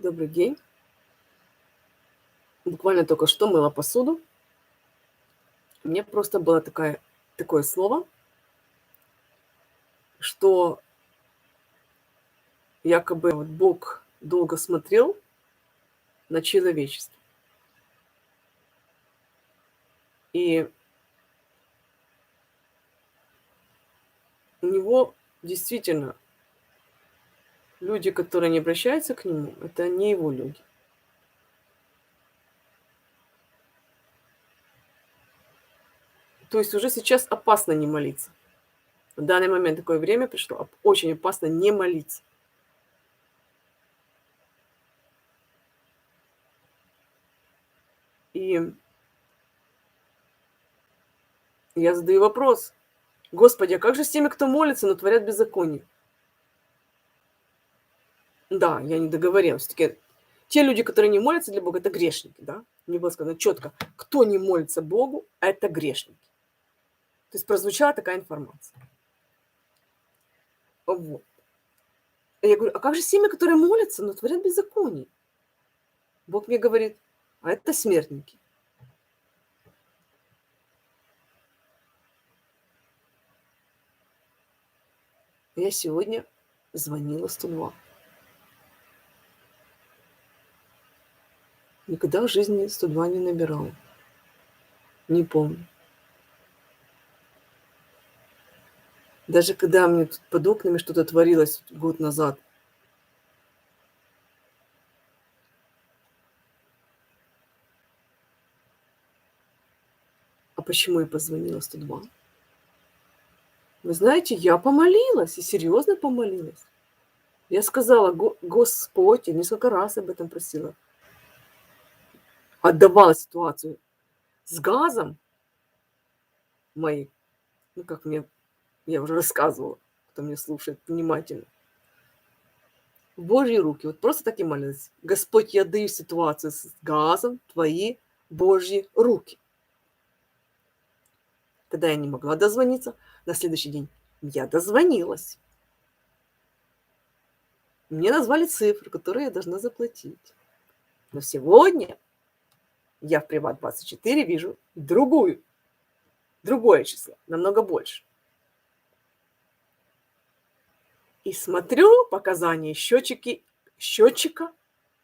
Добрый день. Буквально только что мыла посуду. Мне просто было такое слово, что якобы вот Бог долго смотрел на человечество. И у него действительно люди, которые не обращаются к нему, это не его люди. То есть уже сейчас опасно не молиться. В данный момент такое время пришло, очень опасно не молиться. И я задаю вопрос: Господи, а как же с теми, кто молится, но творят беззаконие? Да, я не договорила. Всё-таки те люди, которые не молятся для Бога, это грешники, да? Мне было сказано четко: кто не молится Богу, это грешники. То есть прозвучала такая информация. Вот. И я говорю: а как же с теми, которые молятся, но творят беззаконие? Бог мне говорит: а это смертники. Я сегодня звонила 102. Никогда в жизни 102 не набирала. Не помню. Даже когда мне тут под окнами что-то творилось год назад. А почему я позвонила 102? Вы знаете, я помолилась, и серьезно помолилась. Я сказала: Господь, я несколько раз об этом просила. Отдавала ситуацию с газом моей, ну, как я уже рассказывала, кто меня слушает внимательно, в Божьи руки. Вот просто так и молилась: Господь, я отдаю ситуацию с газом в твои Божьи руки. Тогда я не могла дозвониться. На следующий день я дозвонилась. Мне назвали цифры, которые я должна заплатить. Но сегодня я в Приват24 вижу другое число, намного больше. И смотрю показания счетчика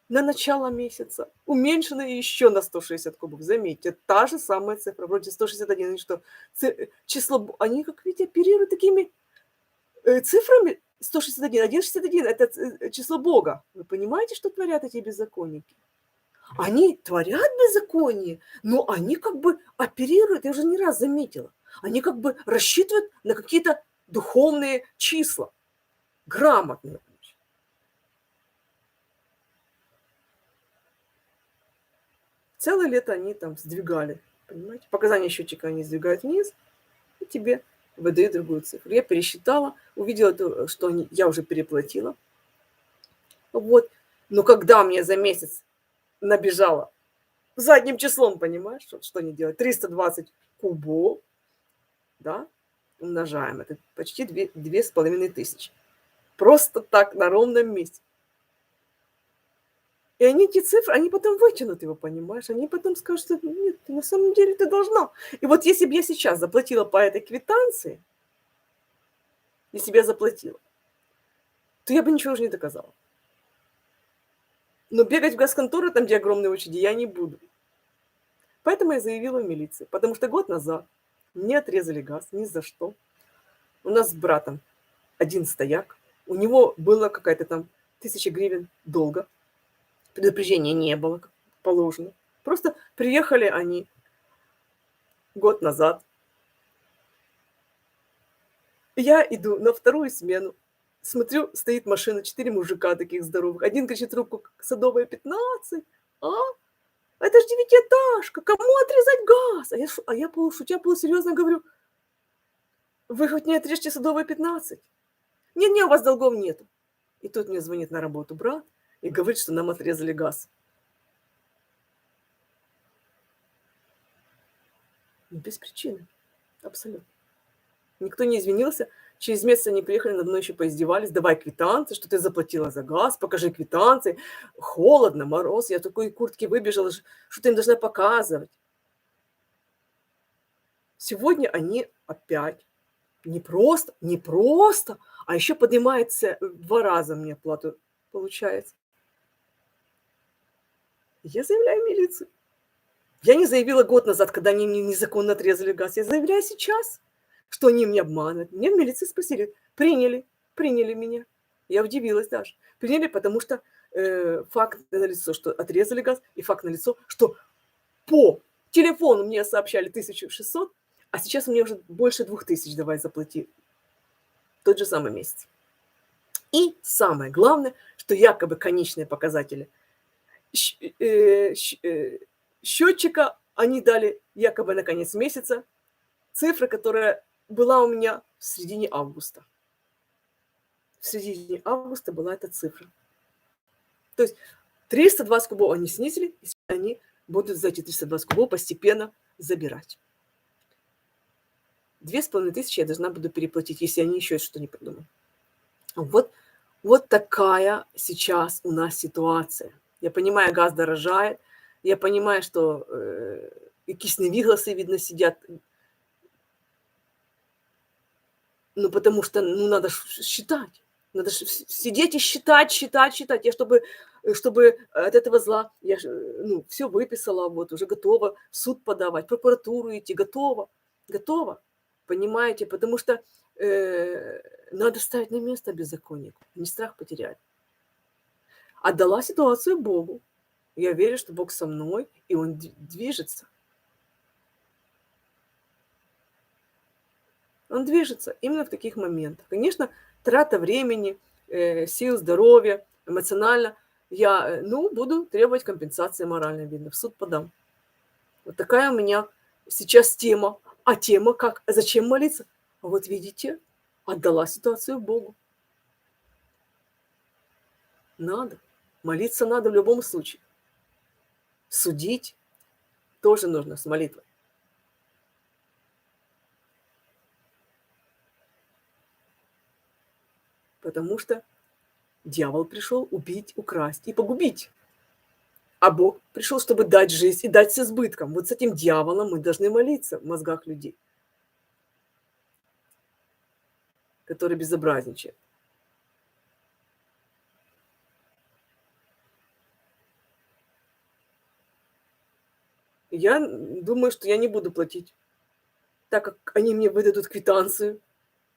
на начало месяца, уменьшенные еще на 160 кубов. Заметьте, та же самая цифра, вроде 161. Они что, число, они, как видите, оперируют такими цифрами. 161, 161 – это число Бога. Вы понимаете, что творят эти беззаконники? Они творят беззаконие, но они как бы оперируют, я уже не раз заметила, они как бы рассчитывают на какие-то духовные числа, грамотные. Целое лето они там сдвигали, понимаете? Показания счетчика они сдвигают вниз, и тебе выдают другую цифру. Я пересчитала, увидела, что я уже переплатила. Вот. Но когда мне за месяц набежало задним числом, понимаешь, что они делают? 320 кубов, да, умножаем. Это почти 2500. Просто так, на ровном месте. И они эти цифры, они потом вытянут его, понимаешь? Они потом скажут, что нет, на самом деле ты должна. И вот если бы я сейчас заплатила по этой квитанции, если бы я заплатила, то я бы ничего уже не доказала. Но бегать в газконтору, там, где огромные очереди, я не буду. Поэтому я заявила в милицию. Потому что год назад мне отрезали газ ни за что. У нас с братом один стояк. У него было какая-то там 1000 гривен долга. Предупреждения не было, как положено. Просто приехали они год назад. Я иду на вторую смену. Смотрю, стоит машина, 4 мужика таких здоровых. Один кричит в трубку: Садовая, 15. А? Это ж девятиэтажка. Кому отрезать газ? А я полушутя, полусерьезно говорю: вы хоть не отрежьте Садовой, 15. Не, у вас долгов нету. И тут мне звонит на работу брат и говорит, что нам отрезали газ. Без причины. Абсолютно. Никто не извинился. Через месяц они приехали, надо мной еще поиздевались. Давай квитанции, что ты заплатила за газ, покажи квитанции. Холодно, мороз. Я в такой куртке выбежала, что ты им должна показывать. Сегодня они опять не просто, а еще поднимается в 2 раза мне плату получается. Я заявляю в милицию. Я не заявила год назад, когда они мне незаконно отрезали газ. Я заявляю сейчас, что они меня обманывают. Мне в милиции спросили, приняли меня. Я удивилась даже. Приняли, потому что факт налицо, что отрезали газ, и факт налицо, что по телефону мне сообщали 1600, а сейчас мне уже больше 2000 давай заплати. Тот же самый месяц. И самое главное, что якобы конечные показатели счетчика они дали якобы на конец месяца цифра, которая была у меня в середине августа. В середине августа была эта цифра. То есть 320 кубов они снизили, и они будут за эти 320 кубов постепенно забирать. 2500 я должна буду переплатить, если они еще что-то не придумают. Вот такая сейчас у нас ситуация. Я понимаю, газ дорожает, я понимаю, что якісь невігласи, видно, сидят. Ну, потому что, надо считать. Надо сидеть и считать. Я, чтобы от этого зла, я все выписала, вот, уже готова в суд подавать, в прокуратуру идти, готова. Понимаете? Потому что надо ставить на место беззаконие, не страх потерять. Отдала ситуацию Богу. Я верю, что Бог со мной, и Он движется. Он движется именно в таких моментах. Конечно, трата времени, сил, здоровья, эмоционально. Я, буду требовать компенсации моральной, видно, в суд подам. Вот такая у меня сейчас тема. А тема как? Зачем молиться? А вот видите, отдала ситуацию Богу. Надо. Молиться надо в любом случае. Судить тоже нужно с молитвой. Потому что дьявол пришел убить, украсть и погубить. А Бог пришел, чтобы дать жизнь и дать с избытком. Вот с этим дьяволом мы должны молиться в мозгах людей, которые безобразничают. Я думаю, что я не буду платить, так как они мне выдадут квитанцию,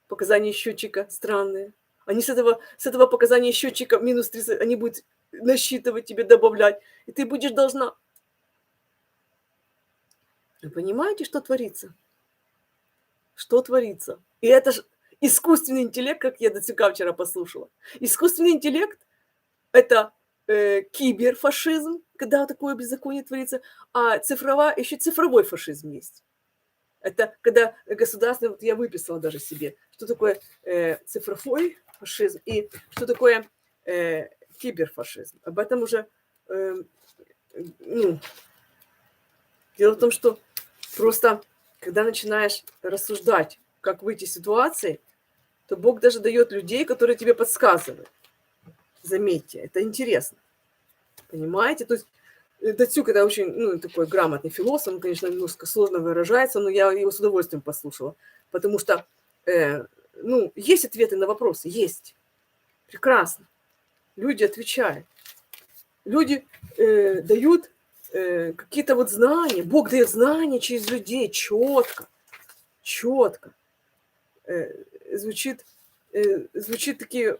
показания счетчика странные. Они с этого показания счетчика минус 30, они будут насчитывать тебе, добавлять, и ты будешь должна. Вы понимаете, что творится? Что творится? И это же искусственный интеллект, как я Дацюка вчера послушала. Искусственный интеллект – это киберфашизм, когда такое беззаконие творится, а еще цифровой фашизм есть. Это когда государственное, вот я выписала даже себе, что такое цифровой фашизм и что такое киберфашизм. Об этом уже, дело в том, что просто, когда начинаешь рассуждать, как выйти из ситуации, то Бог даже дает людей, которые тебе подсказывают. Заметьте, это интересно. Понимаете? То есть Дацюк – это очень такой грамотный философ, он, конечно, немножко сложно выражается, но я его с удовольствием послушала. Потому что, есть ответы на вопросы, есть. Прекрасно. Люди отвечают. Люди дают какие-то вот знания. Бог дает знания через людей четко. Звучит такие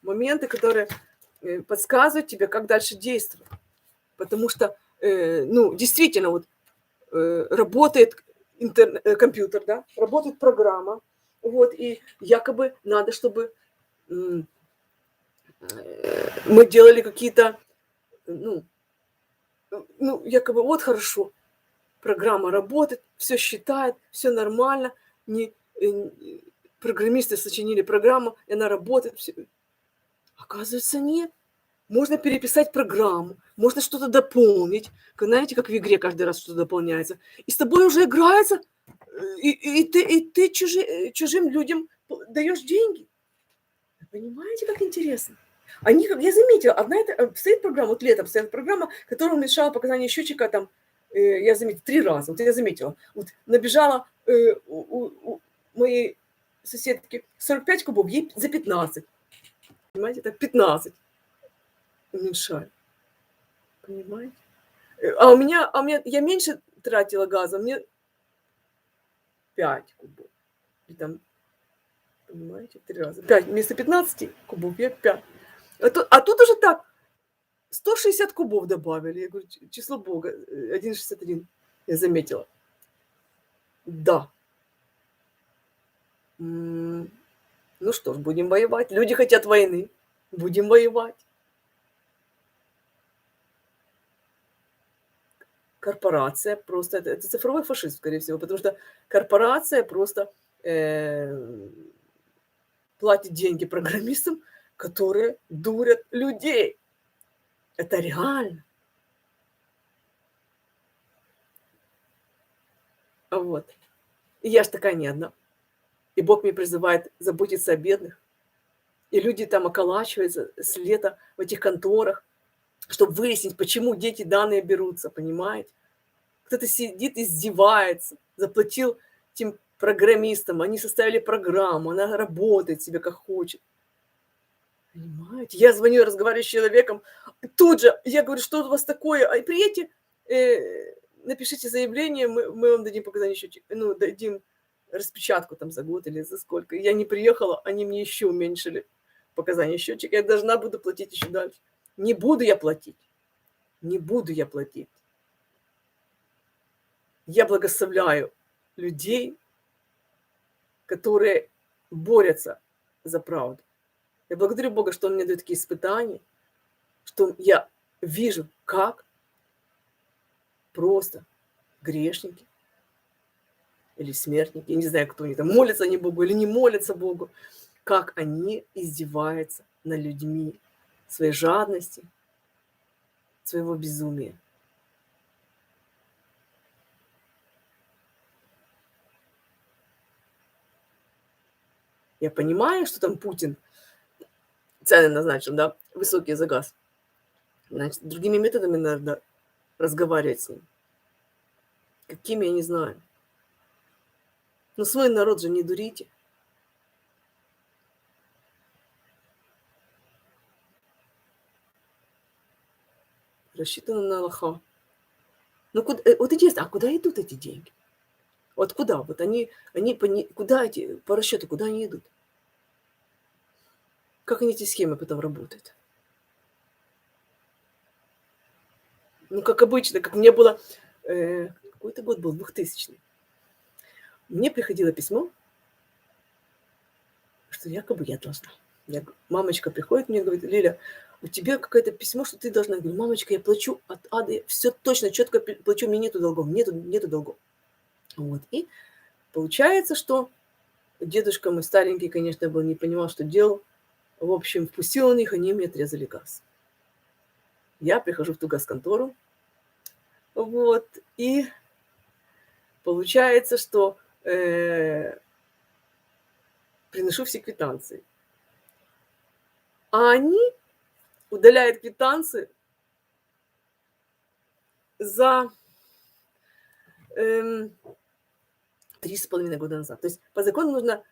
моменты, которые подсказывают тебе, как дальше действовать. Потому что, действительно, вот работает компьютер, да, работает программа, вот, и якобы надо, чтобы мы делали какие-то, якобы вот хорошо, программа работает, все считает, все нормально, программисты сочинили программу, и она работает. Все. Оказывается, нет. Можно переписать программу, можно что-то дополнить. Знаете, как в игре каждый раз что-то дополняется. И с тобой уже играется, и ты чужим людям даешь деньги. Понимаете, как интересно? Они, как я заметила, одна это стоит программа, вот летом стоит программа, которая уменьшала показания счетчика там, я заметила, 3 раза. Вот я заметила. Вот набежала у моей соседки 45 кубов, ей за 15. Понимаете, так 15 уменьшали. Понимаете? А у меня я меньше тратила газа, мне 5 кубов. И там, понимаете, 3 раза. 5 вместо 15 кубов я 5. А тут уже так, 160 кубов добавили. Я говорю, число Бога, 1,61, я заметила. Да. Ну что ж, будем воевать. Люди хотят войны. Будем воевать. Корпорация просто, это цифровой фашизм, скорее всего, потому что корпорация просто платит деньги программистам, которые дурят людей. Это реально. Вот. И я ж такая не одна. И Бог меня призывает заботиться о бедных. И люди там околачиваются с лета в этих конторах, чтобы выяснить, почему дети данные берутся, понимаете? Кто-то сидит, издевается, заплатил этим программистам, они составили программу, она работает себе как хочет. Понимаете? Я звоню, разговариваю с человеком, тут же я говорю, что у вас такое? Приедьте, напишите заявление, мы вам дадим показания счетчика, ну, дадим распечатку там за год или за сколько. Я не приехала, они мне еще уменьшили показания счетчика. Я должна буду платить еще дальше. Не буду я платить. Не буду я платить. Я благословляю людей, которые борются за правду. Я благодарю Бога, что Он мне дает такие испытания, что я вижу, как просто грешники или смертники, я не знаю, кто они там, молятся они Богу или не молятся Богу, как они издеваются над людьми своей жадности, своего безумия. Я понимаю, что там Путин цены назначил, да, высокие за газ. Значит, другими методами надо разговаривать с ним. Какими, я не знаю. Но свой народ же не дурите. Рассчитано на лоха. Ну, вот интересно, а куда идут эти деньги? Вот куда? Вот куда эти, по расчету, куда они идут? Как они эти схемы потом работают? Ну, как обычно, как мне было, какой-то год был, 2000-й. Мне приходило письмо, что якобы я должна. Мамочка приходит мне, говорит, Лиля, у тебя какое-то письмо, что ты должна. Я говорю, мамочка, я плачу от ада, все точно, четко плачу, мне нету долгов, нету долгов. Вот. И получается, что дедушка мой старенький, конечно, был, не понимал, что делал. В общем, впустил он их, они мне отрезали газ. Я прихожу в ту газконтору, вот, и получается, что приношу все квитанции. А они удаляют квитанции за 3,5 года назад. То есть по закону нужно,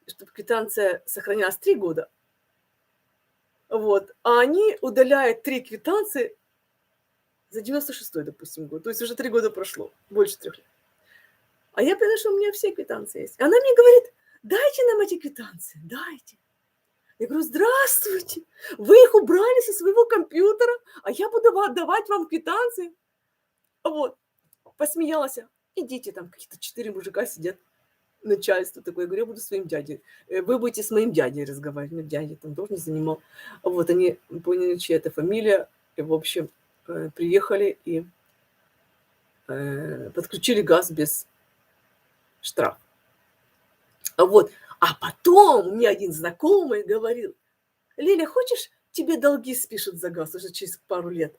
чтобы квитанция сохранялась 3 года. Вот. А они удаляют 3 квитанции за 96-й, допустим, год. То есть уже 3 года прошло, больше 3 лет. А я приношу, у меня все квитанции есть. Она мне говорит, дайте нам эти квитанции, дайте. Я говорю, здравствуйте, вы их убрали со своего компьютера, а я буду отдавать вам квитанции. Вот, посмеялась. Идите, там какие-то 4 мужика сидят, начальство такое. Я говорю, я буду своим дядей. Вы будете с моим дядей разговаривать. Ну, дядя там тоже не занимал. Вот, они поняли, чья это фамилия. И, в общем, приехали и подключили газ без штрафа. Вот. А потом у меня один знакомый говорил, Лиля, хочешь, тебе долги спишут за газ уже через пару лет?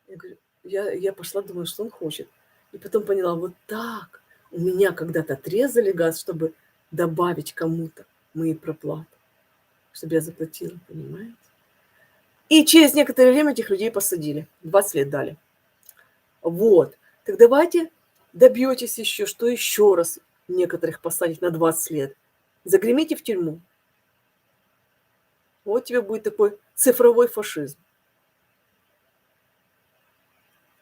Я говорю, я пошла, думаю, что он хочет. И потом поняла, вот так. У меня когда-то отрезали газ, чтобы добавить кому-то мои проплаты, чтобы я заплатила, понимаете? И через некоторое время этих людей посадили, 20 лет дали. Вот. Так давайте добьетесь еще, что еще раз некоторых посадить на 20 лет. Загремите в тюрьму. Вот тебе будет такой цифровой фашизм.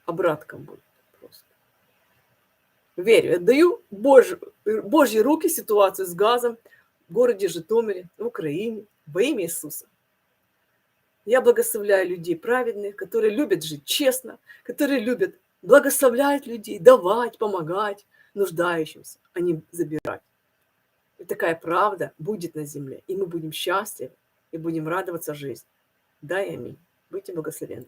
Обратком будет просто. Верю, отдаю Божьи руки ситуацию с газом в городе Житомире, в Украине, во имя Иисуса. Я благословляю людей праведных, которые любят жить честно, которые любят благословлять людей, давать, помогать нуждающимся, а не забирать. И такая правда будет на земле, и мы будем счастливы, и будем радоваться жизни. Да и аминь. Будьте благословенны.